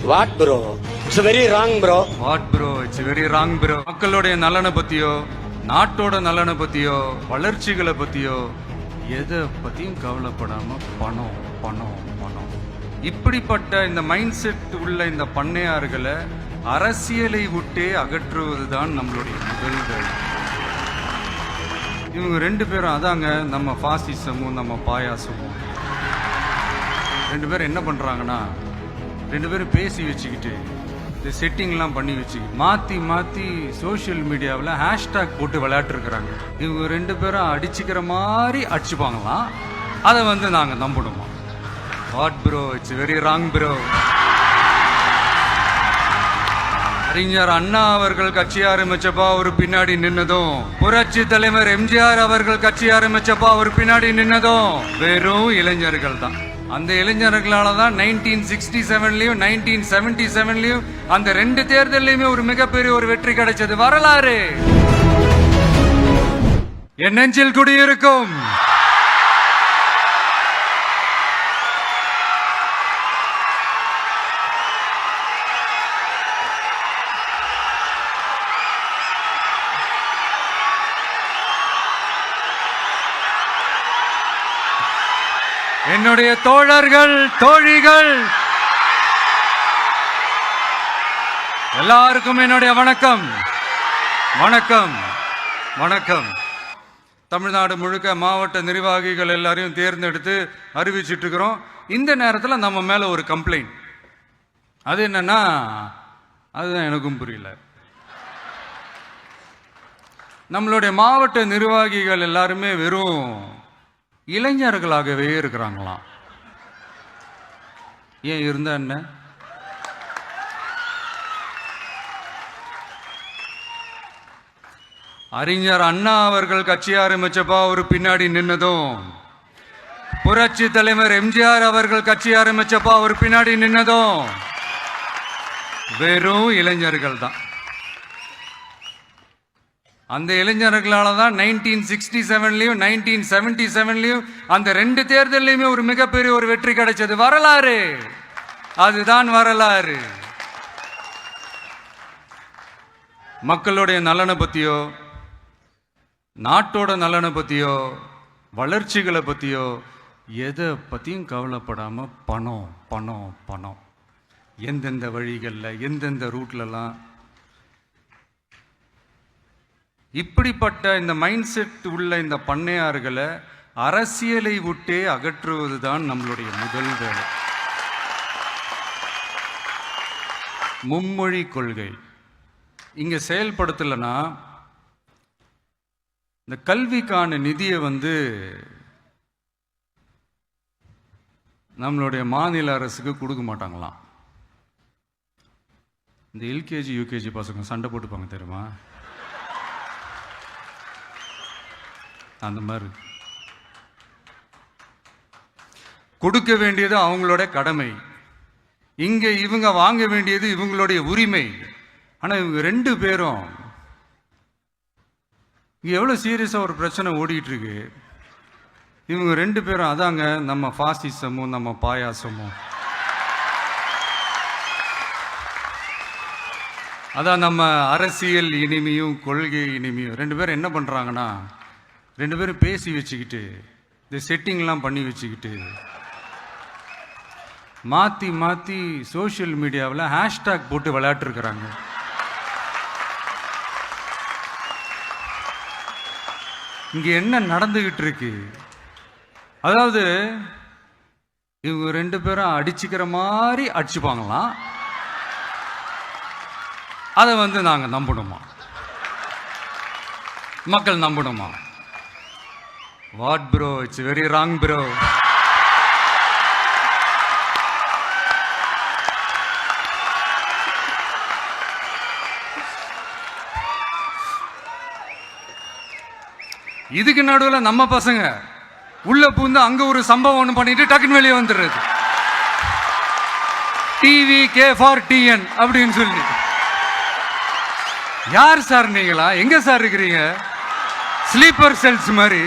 What bro, it's very wrong bro. What bro, it's very wrong bro. மக்களுடைய நலனை பத்தியோ, நாட்டோட நலனை பத்தியோ, வளர்ச்சிகளை பத்தியோ எதை பத்தியும் கவலைப்படாம பணம் பணம் பணம். இப்படிப்பட்ட இந்த மைண்ட் செட் உள்ள இந்த பண்ணையார்களை அரசியலை விட்டே அகற்றுவதுதான் நம்மளுடைய முதல் வேலை. இவங்க ரெண்டு பேரும் அதாங்க நம்ம பாசிசமும் நம்ம பாயாசமும். ரெண்டு பேரும் என்ன பண்றாங்கன்னா, ரெண்டு பேரும் பேசி வச்சுக்கிட்டு இந்த செட்டிங்லாம் பண்ணி வச்சுக்கிட்டு மாற்றி மாற்றி சோஷியல் மீடியாவில் ஹேஷ்டாக் போட்டு விளையாட்டுருக்குறாங்க. இவங்க ரெண்டு பேரும் அடிச்சுக்கிற மாதிரி அடிச்சுப்பாங்களாம். அதை நாங்கள் நம்பணுமா? What bro, it's very wrong bro. அறிஞர் அண்ணா அவர்கள் கட்சி ஆரம்பிச்சப்பா அவர் பின்னாடி நின்னதும், புரட்சி தலைவர் எம்ஜிஆர் அவர்கள் கட்சி ஆரம்பிச்சப்பா அவர் பின்னாடி நின்னதும் வெறும் இளைஞர்கள் தான். அந்த இளைஞர்களால தான் 1967லயும் 1977லயும் அந்த ரெண்டு தேர்தலையுமே ஒரு மிகப்பெரிய ஒரு வெற்றி கிடைச்சது. வரலாறு என் நெஞ்சில் குடியிருக்கும். என்னுடைய தோழர்கள், தோழிகள் எல்லாருக்கும் என்னுடைய வணக்கம். வணக்கம் வணக்கம். தமிழ்நாடு முழுக்க மாவட்ட நிர்வாகிகள் எல்லாரையும் தேர்ந்தெடுத்து அறிவிச்சிட்டு இருக்கிறோம். இந்த நேரத்தில் நம்ம மேல ஒரு கம்ப்ளைண்ட். அது என்னன்னா, அதுதான் எனக்கும் புரியல. நம்மளுடைய மாவட்ட நிர்வாகிகள் எல்லாருமே வெறும் இளைஞர்களாகவே இருக்கிறாங்களாம். ஏன் இருந்தா என்ன? அறிஞர் அண்ணா அவர்கள் கட்சி ஆரம்பிச்சப்பா அவர் பின்னாடி நின்னதும், புரட்சி தலைவர் எம்ஜிஆர் அவர்கள் கட்சி ஆரம்பிச்சப்பா அவர் பின்னாடி நின்னதும் வெறும் இளைஞர்கள் தான். அந்த இளைஞர்களால தான் 1967லயும் 1977லயும் அந்த ரெண்டு தேர்தலையுமே ஒரு மிகப்பெரிய ஒரு வெற்றி கிடைச்சது. வரலாறு, அதுதான் வரலாறு. மக்களுடைய நலனை பத்தியோ, நாட்டோட நலனை பத்தியோ, வளர்ச்சிகளை பத்தியோ எதை பத்தியும் கவலைப்படாம பணம் பணம் பணம். எந்தெந்த வழிகளில், எந்தெந்த ரூட்லலாம். இப்படிப்பட்ட இந்த மைண்ட் செட் உள்ள இந்த பண்ணையார்களை அரசியலை விட்டே அகற்றுவதுதான் நம்மளுடைய முதல் வேலை. மும்மொழி கொள்கை இங்க செயல்படுத்தலைன்னா இந்த கல்விக்கான நிதியை நம்மளுடைய மாநில அரசுக்கு கொடுக்க மாட்டாங்களாம். இந்த எல்கேஜி யூகேஜி பசங்க சண்டை போட்டுப்பாங்க தெரியுமா? அந்த மாதிரி கொடுக்க வேண்டியது அவங்களோட கடமை. இங்க இவங்க வாங்க வேண்டியது இவங்களுடைய உரிமை. ஆனா இவங்க ரெண்டு பேரும் இங்க எவ்வளவு சீரியஸா ஒரு பிரச்சனை ஓடிட்டு இருக்கு. இவங்க ரெண்டு பேரும் அதாங்க நம்ம பாசிசமும் நம்ம பாயாசமும். அதான் நம்ம அரசியல் இனிமையும் கொள்கை இனிமையும். ரெண்டு பேரும் என்ன பண்றாங்கன்னா, ரெண்டு பேரும் பேசி வச்சுக்கிட்டு இந்த செட்டிங்லாம் பண்ணி வச்சுக்கிட்டு மாற்றி மாற்றி சோஷியல் மீடியாவில் ஹேஷ்டாக் போட்டு விளையாட்டுருக்குறாங்க. இங்கே என்ன நடந்துகிட்டு இருக்கு? அதாவது இவங்க ரெண்டு பேரும் அடிச்சுக்கிற மாதிரி அடிச்சுப்பாங்களாம். அதை நாங்கள் நம்பணுமா? மக்கள் நம்பணுமா? What bro, it's very wrong bro. இதுக்கு நடுவில் நம்ம பசங்க உள்ள பூந்து அங்க ஒரு சம்பவம் ஒன்று பண்ணிட்டு டக்குன்னு வெளியே வந்துடுறது. டிவி கே ஃபார் டிஎன் அப்படின்னு சொல்லி. யார் சார் நீங்களா? எங்க சார் இருக்கிறீங்க? ஸ்லீப்பர் செல்ஸ் மாதிரி.